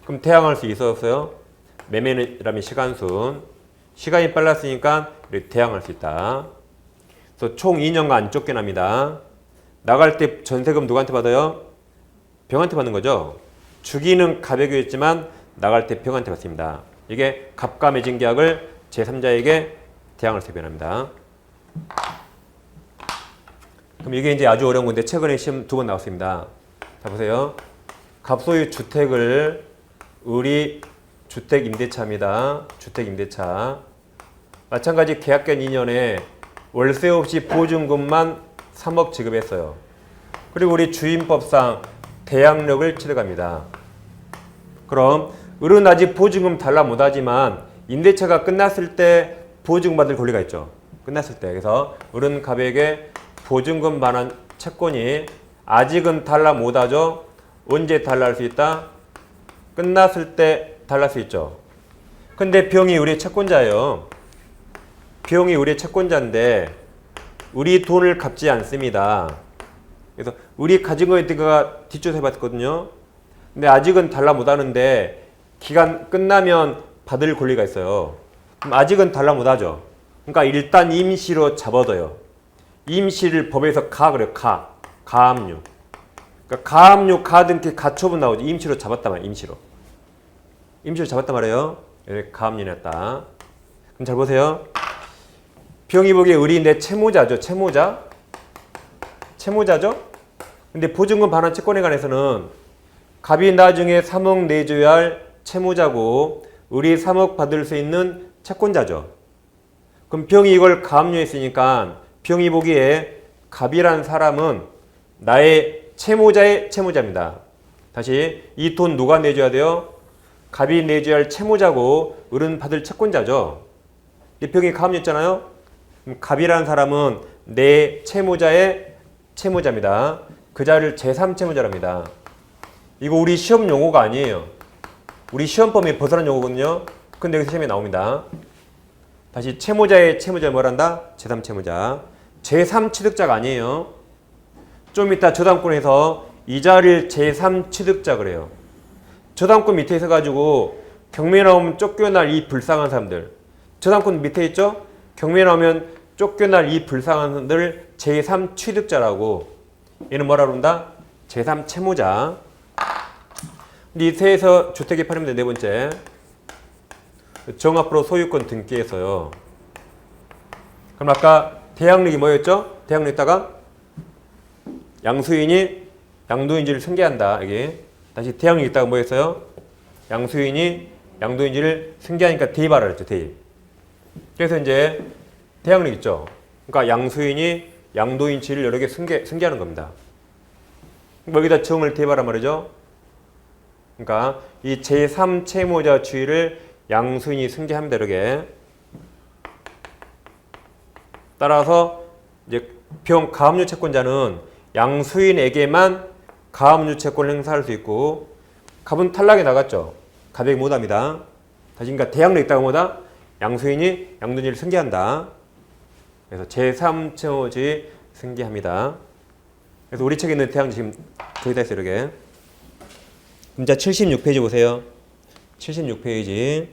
그럼 대항할 수 있었어요? 매매라면 시간순. 시간이 빨랐으니까 대항할 수 있다. 그래서 총 2년간 쫓겨납니다. 나갈 때 전세금 누구한테 받아요? 병한테 받는 거죠. 주기는 갑에게 했지만 나갈 때 병한테 받습니다. 이게 갑과 맺은 계약을 제3자에게 대항할 수 변합니다. 그럼 이게 이제 아주 어려운 건데 최근에 시험 2번 나왔습니다. 자 보세요. 갑소유 주택을 을이 주택임대차입니다. 주택임대차. 마찬가지 계약기한 2년에 월세 없이 보증금만 3억 지급했어요. 그리고 우리 주임법상 대항력을 취득합니다. 그럼 을은 아직 보증금 달라 못하지만 임대차가 끝났을 때 보증금 받을 권리가 있죠. 끝났을 때. 그래서 을은 갑에게 보증금 반환 채권이 아직은 달라 못하죠. 언제 달라할 수 있다? 끝났을 때 달라할 수 있죠. 근데 병이 우리의 채권자예요. 병이 우리의 채권자인데 우리 돈을 갚지 않습니다. 그래서 우리 가진 거에 대가 뒷조사 해봤거든요. 근데 아직은 달라 못하는데 기간 끝나면 받을 권리가 있어요. 그럼 아직은 달라 못하죠. 그러니까 일단 임시로 잡아둬요. 임시를 법에서 그래요. 가압류. 그러니까 가압류, 가등기, 가처분 나오죠. 임시로 잡았단 말이에요. 임시로 잡았단 말이에요. 가압류 냈다. 그럼 잘 보세요. 병이 보기에 을이 내 채무자죠. 채무자죠? 근데 보증금 반환 채권에 관해서는 갑이 나중에 3억 내줘야 할 채무자고 을이 3억 받을 수 있는 채권자죠. 그럼 병이 이걸 가압류했으니까 병이 보기에 갑이란 사람은 나의 채무자의 채무자입니다. 다시 이 돈 누가 내줘야 돼요? 갑이 내줘야 할 채무자고 을은 받을 채권자죠. 이 병이 가압류했잖아요. 갑이라는 사람은 내 채무자의 채무자입니다. 그 자를 제3채무자랍니다. 이거 우리 시험 용어가 아니에요. 우리 시험 범위 벗어난 용어거든요. 근데 여기서 시험에 나옵니다. 다시 채무자의 채무자를 뭐란다? 제3채무자. 제3취득자가 아니에요. 좀 이따 저당권에서 이자를 제3취득자 그래요. 저당권 밑에 있어가지고 경매 나오면 쫓겨날 이 불쌍한 사람들. 저당권 밑에 있죠? 경매 나오면 쫓겨날 이 불쌍한 사람들 제3취득자라고. 얘는 뭐라 그런다? 제3채무자. 이 세에서 주택이 팔리면 네 번째. 정합으로 소유권 등기해서요. 그럼 아까 대항력이 뭐였죠? 대항력에다가 양수인이 양도인지를 승계한다. 여기 다시 대항력이 있다가 뭐였어요? 양수인이 양도인지를 승계하니까 대입하라 그랬죠. 대입. 그래서 이제 대항력 있죠. 그러니까 양수인이 양도인 지를 여러 개 승계하는 겁니다. 여기다 정을 대입하란 말이죠. 그러니까 이 제3채무자 주의를 양수인이 승계합니다. 이렇게. 따라서 이제 병 가압류 채권자는 양수인에게만 가압류 채권을 행사할 수 있고 갑은 탈락이 나갔죠. 가백이 못합니다. 다시 그러니까 대항력 있다고 뭐다? 양수인이 양도인지를 승계한다. 그래서 제3채무지 승계합니다. 그래서 우리 책에 있는 대항력 지금 거기다 있어요. 이렇게. 문자 76페이지 보세요. 76페이지.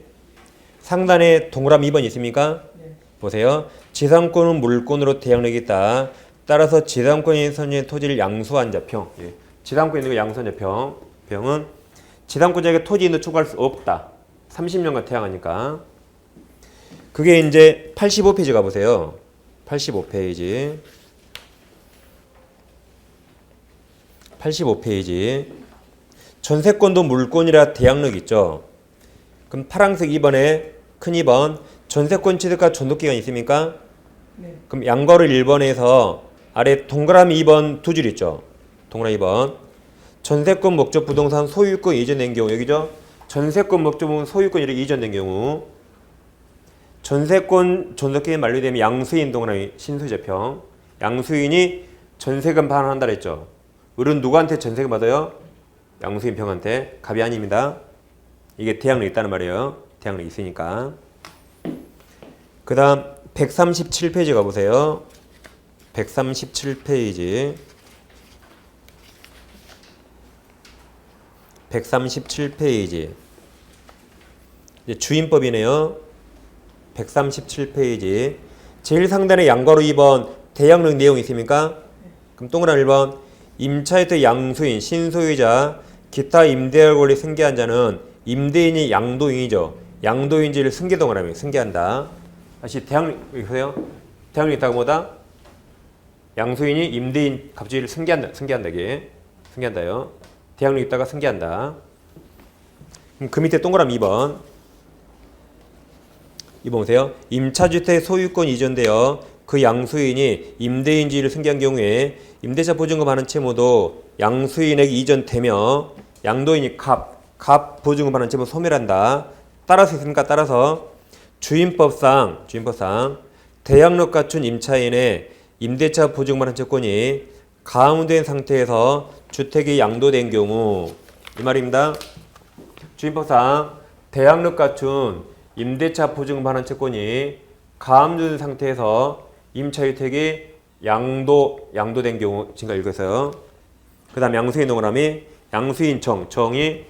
상단에 동그라미 2번 있습니까? 네. 보세요. 지상권은 물권으로 대항력이 있다. 따라서 지상권이 선진 토지를 양수한 자 평. 예. 지상권이 있는 거 양수한 자 평. 평은 지상권자에게 토지 있는 초과할 수 없다. 30년간 태양하니까. 그게 이제 85페이지 가보세요. 85페이지. 85페이지. 전세권도 물권이라 대항력 있죠. 그럼 파란색 2번에 큰 2번 전세권 취득과 존속기간이 있습니까? 네. 그럼 양거를 1번에서 아래 동그라미 2번 두 줄 있죠. 동그라미 2번 전세권 목적 부동산 소유권 이전된 경우 여기죠. 전세권 목적 부동산 소유권 이렇게 이전된 경우 전세권 존속기간이 만료되면 양수인 동그라미 신소재평 양수인이 전세금 반환한다 그랬죠. 을은 누구한테 전세금 받아요? 양수인 평한테. 갑이 아닙니다. 이게 대항력이 있다는 말이에요. 대항력이 있으니까. 그 다음 137페이지 가보세요. 137페이지. 137페이지. 이제 주임법이네요. 137페이지. 제일 상단에 양괄호 2번 대항력 내용 있습니까? 그럼 동그라미 1번 임차이트 양수인 신소유자 기타 임대할 권리 승계한 자는 임대인이 양도인이죠. 양도인지를 승계 동그라미 승계한다. 다시 대항력 보세요. 대항력 있다고 뭐다? 양수인이 임대인 갑주의를 승계한다 이게 승계한다요. 대항력 있다가 승계한다. 그럼 그 밑에 동그라미 2번. 2번 보세요. 임차주택 소유권 이전되어 그 양수인이 임대인 지위를 승계한 경우에 임대차 보증금 하는 채무도 양수인에게 이전되며 양도인이 갑 보증금 하는 채무 소멸한다. 따라서 있습니까? 따라서 주임법상 대항력 갖춘 임차인의 임대차 보증금 하는 채권이 가압된 상태에서 주택이 양도된 경우 이 말입니다. 주임법상 대항력 갖춘 임대차 보증금 하는 채권이 가압된 상태에서 임차주택이 양도된 경우 지금까지 읽었어요. 그 다음 양수인 동그라미 양수인 정이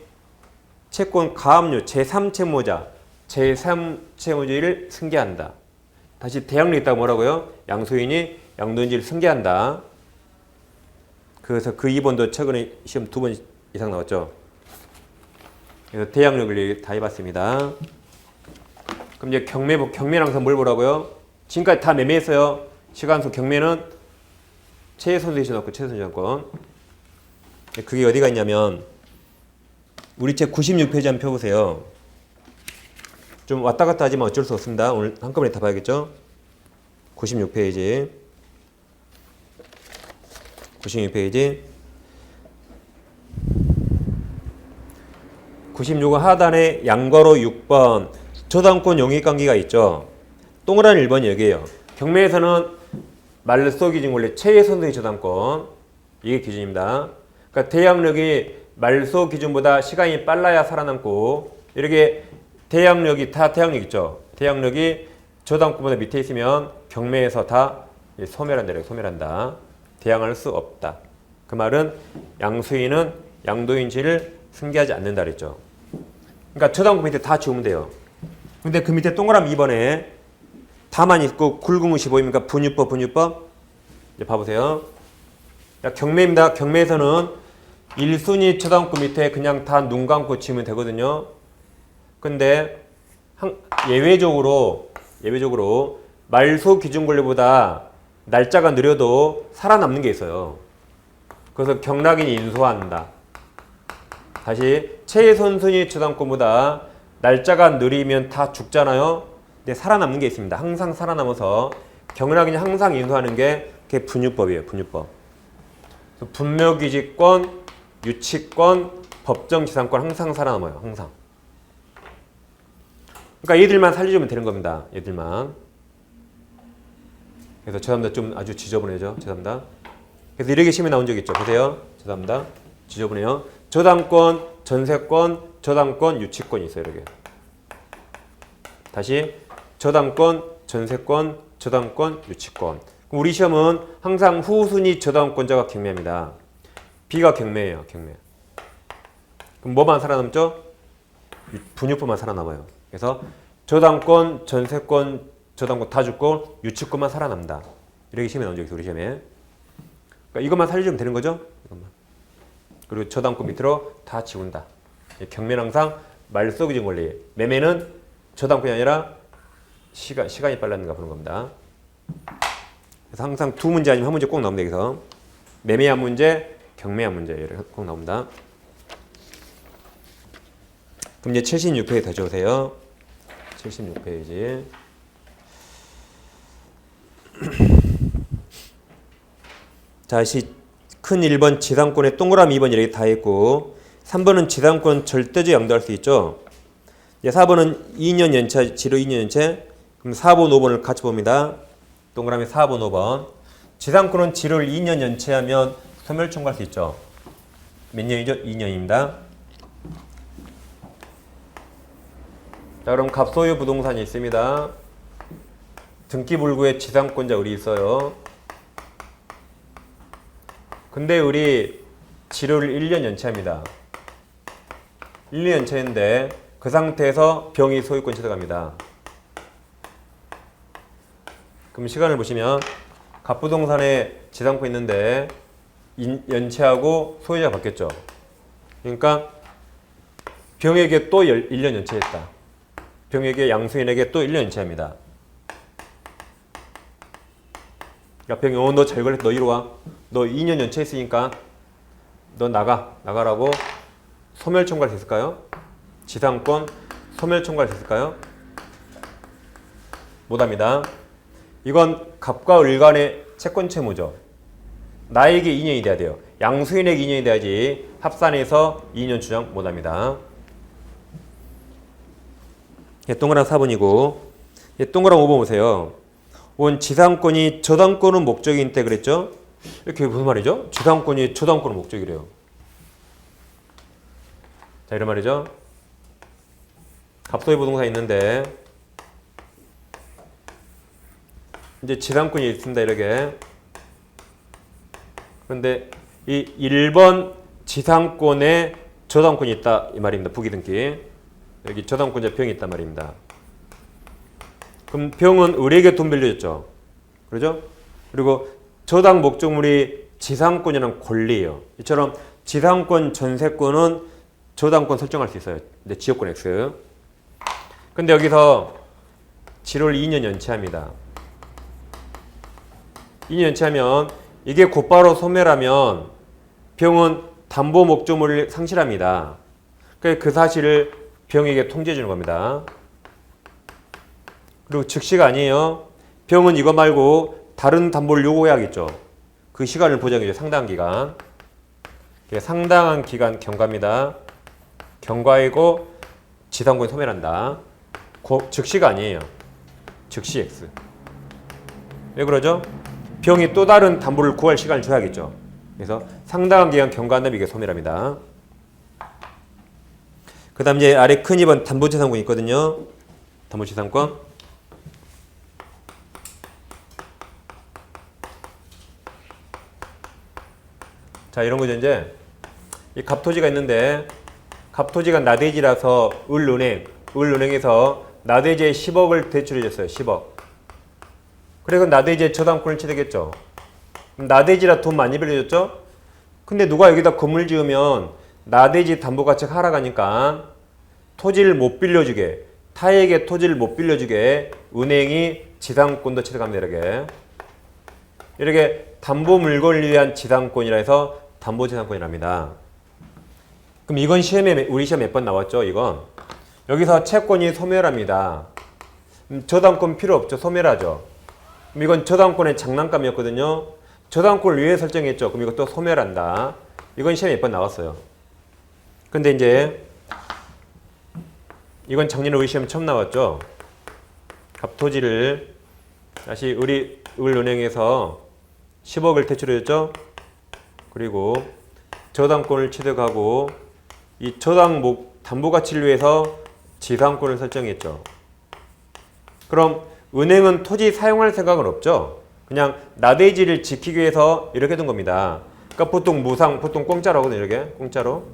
채권 가압류 제3채무자 제3채무지를 승계한다. 다시 대항력이 있다고 뭐라고요? 양수인이 양도인지를 승계한다. 그래서 그 2번도 최근에 시험 2번 이상 나왔죠. 그래서 대항력을 다 해봤습니다. 그럼 이제 경매는 항상 뭘 보라고요? 지금까지 다 매매했어요. 시간수 경매는 최선수에 넣고 최선수장권. 그게 어디가 있냐면 우리 책 96페이지 한번 펴보세요. 좀 왔다 갔다 하지만 어쩔 수 없습니다. 오늘 한꺼번에 다 봐야겠죠? 96페이지. 96페이지. 96은 하단에 양괄호 6번 저당권 용익관계가 있죠. 동그라미 1번이 여기에요. 경매에서는 말소 기준 원래 최선수의 저당권 이게 기준입니다. 그러니까 대항력이 말소 기준보다 시간이 빨라야 살아남고 이렇게 대항력이 다 대항력 있죠. 대항력이 저당권보다 밑에 있으면 경매에서 다 소멸한다. 소멸한다. 대항할 수 없다. 그 말은 양수인은 양도인지를 승계하지 않는다 그랬죠. 그러니까 저당권 밑에 다 지우면 돼요. 근데 그 밑에 동그라미 2번에 다만 있고 굵은 것이 보입니까? 분유법. 이제 봐보세요. 경매입니다. 경매에서는 1순위 저당권 밑에 그냥 다 눈 감고 지으면 되거든요. 근데 예외적으로 말소 기준 권리보다 날짜가 느려도 살아남는 게 있어요. 그래서 경락인이 인수한다. 다시 최선순위 저당권보다 날짜가 느리면 다 죽잖아요. 근데 살아남는 게 있습니다. 항상 살아남아서 경락이 항상 인수하는 게 그게 분유법이에요. 분유법. 분묘기지권, 유치권, 법정지상권 항상 살아남아요. 항상. 그러니까 얘들만 살려주면 되는 겁니다. 얘들만. 그래서 죄송합니다. 좀 아주 지저분해죠. 죄송합니다. 그래서 이렇게 시험에 나온 적 있죠. 보세요. 죄송합니다. 지저분해요. 저당권, 전세권, 저당권, 유치권이 있어요. 이렇게. 다시 저당권, 전세권, 저당권, 유치권. 그럼 우리 시험은 항상 후순위 저당권자가 경매입니다. B가 경매예요. 경매. 그럼 뭐만 살아남죠? 분유법만 살아남아요. 그래서 저당권, 전세권, 저당권 다 죽고 유치권만 살아남다. 이렇게 시험에 나온 적이 있어요. 우리 시험에. 그러니까 이것만 살려주면 되는 거죠. 이것만. 그리고 저당권 밑으로 다 지운다. 경매는 항상 말소기준 원리. 매매는 저당권이 아니라 시간이 빨랐는가 보는 겁니다. 그래서 항상 두 문제 아니면 한 문제 꼭 나옵니다. 여기서 매매한 문제, 경매한 문제 이렇게 꼭 나옵니다. 그럼 이제 76페이지 다시 오세요. 76페이지. 다시 큰 1번 지상권에 동그라미 2번 이렇게 다 있고 3번은 지상권 절대적 양도할 수 있죠. 4번은 2년 연체, 지로 2년 연체. 그럼 4번, 5번을 같이 봅니다. 동그라미 4번, 5번. 지상권은 지로를 2년 연체하면 소멸 청구할 수 있죠. 몇 년이죠? 2년입니다. 자, 그럼 갑소유 부동산이 있습니다. 등기불구의 지상권자 우리 있어요. 근데 우리 지료를 1년 연체합니다. 1년 연체인데 그 상태에서 병이 소유권 취득합니다. 그럼 시간을 보시면 갑부동산에 지상권 있는데 연체하고 소유자가 바뀌었죠. 그러니까 병에게 또 1년 연체했다. 병에게 양수인에게 또 1년 연체합니다. 그러니까 병이 너 잘 걸렸다. 너 이리 와. 너 2년 연체했으니까 너 나가라고 소멸 청구할 수 있을까요? 지상권 소멸 청구할 수 있을까요? 못합니다. 이건 갑과 을 간의 채권 채무죠. 나에게 2년이 돼야 돼요. 양수인에게 2년이 돼야지 합산해서 2년 주장 못합니다. 동그란 4번이고 동그란 5번 보세요. 원 지상권이 저당권은 목적인 때 그랬죠? 이렇게 무슨 말이죠? 지상권이 저당권은 목적이래요. 자, 이런 말이죠. 갑소유 부동산 있는데 이제 지상권이 있습니다. 이렇게. 그런데 이 1번 지상권에 저당권이 있다 이 말입니다. 부기등기. 여기 저당권자 병이 있단 말입니다. 그럼 병은 을에게 돈 빌려줬죠. 그렇죠? 그리고 저당 목적물이 지상권이라는 권리예요. 이처럼 지상권, 전세권은 저당권 설정할 수 있어요. 근데 지역권 X. 근데 여기서 지로를 2년 연체합니다. 2년 연체하면 이게 곧바로 소멸하면 병은 담보 목적물을 상실합니다. 그 사실을 병에게 통지해 주는 겁니다. 그리고 즉시가 아니에요. 병은 이거 말고 다른 담보를 요구해야겠죠. 그 시간을 보장해줘요. 상당한 기간. 상당한 기간 경과입니다. 경과이고 지상권이 소멸한다. 즉시가 아니에요. 즉시 X. 왜 그러죠? 병이 또 다른 담보를 구할 시간을 줘야겠죠. 그래서 상당한 기간 경과한 다음에 이게 소멸합니다. 그 다음 이제 아래 큰 2번 담보지상권 있거든요. 담보지상권. 자, 이런 거죠. 이제 이 갑토지가 있는데 갑토지가 나대지라서 을은행에서 나대지에 10억을 대출해 줬어요. 10억. 그래서 나대지에 저당권을 취득했죠. 나대지라 돈 많이 빌려줬죠. 근데 누가 여기다 건물 지으면 나대지 담보가치가 하락하니까 토지를 못 빌려주게, 타에게 토지를 못 빌려주게 은행이 지상권도 취득합니다. 이렇게 담보 물건을 위한 지상권이라 해서 담보지상권이랍니다. 그럼 이건 시험에 우리 시험 몇 번 나왔죠? 이건 여기서 채권이 소멸합니다. 저당권 필요 없죠? 소멸하죠. 그럼 이건 저당권의 장난감이었거든요. 저당권을 왜 설정했죠? 그럼 이것도 소멸한다. 이건 시험에 몇 번 나왔어요. 근데 이제 이건 작년에 우리 시험 처음 나왔죠. 갑토지를 다시 우리 을은행에서 10억을 대출해줬죠. 그리고 저당권을 취득하고 이 저당 담보 가치를 위해서 지상권을 설정했죠. 그럼 은행은 토지 사용할 생각은 없죠. 그냥 나대지를 지키기 위해서 이렇게 둔 겁니다. 그러니까 보통 무상, 보통 공짜로 하거든요. 이렇게 공짜로.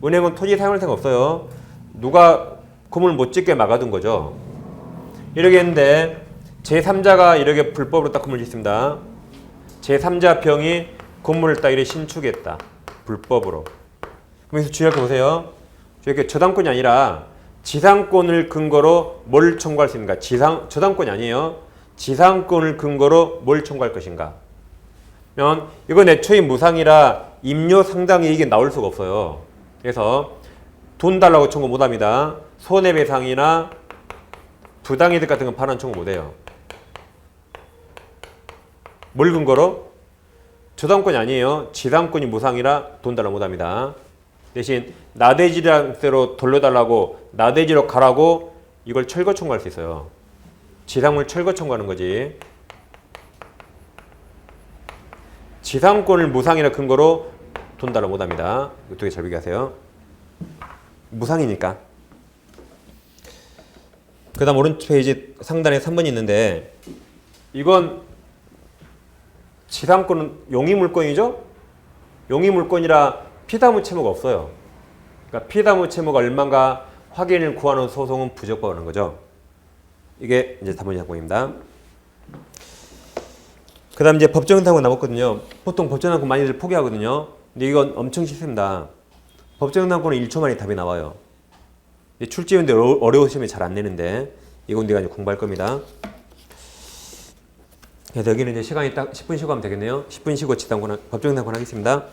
은행은 토지 사용할 생각 없어요. 누가 건물 못 짓게 막아둔 거죠. 이렇게 했는데 제3자가 이렇게 불법으로 딱 건물을 짓습니다. 제3자 병이 건물을 딱 이렇게 신축했다. 불법으로. 그래서 주의할 거 보세요. 이렇게 저당권이 아니라 지상권을 근거로 뭘 청구할 수 있는가? 저당권이 아니에요. 지상권을 근거로 뭘 청구할 것인가? 면 이건 애초에 무상이라 임료 상당 이익이 나올 수가 없어요. 그래서 돈 달라고 청구 못합니다. 손해배상이나 부당이득 같은 건 반환 청구 못해요. 뭘 근거로? 저당권이 아니에요. 지상권이 무상이라 돈 달라고 못합니다. 대신 나대지랑 대로 돌려달라고 나대지로 가라고 이걸 철거 청구할 수 있어요. 지상물 철거 청구하는 거지. 지상권을 무상이라 근거로 돈 달라고 못합니다. 이 두 개 잘 비교하세요. 무상이니까. 그 다음 오른쪽 페이지 상단에 3번이 있는데 이건 지상권은 용의물권이죠? 용의물권이라 피담의 채무가 없어요. 그러니까 피담의 채무가 얼마인가 확인을 구하는 소송은 부적법하는 거죠. 이게 이제 답변 작성입니다. 그 다음 이제 법정상권 남았거든요. 보통 법정상권 많이들 포기하거든요. 근데 이건 엄청 쉽습니다. 법정상권은 1초 만에 답이 나와요. 출제위원들 어려우시면 잘 안 내는데 이건 내가 이제 공부할 겁니다. 그래서 여기는 이제 시간이 딱 10분 쉬고 하면 되겠네요. 10분 쉬고 법정상권 하겠습니다.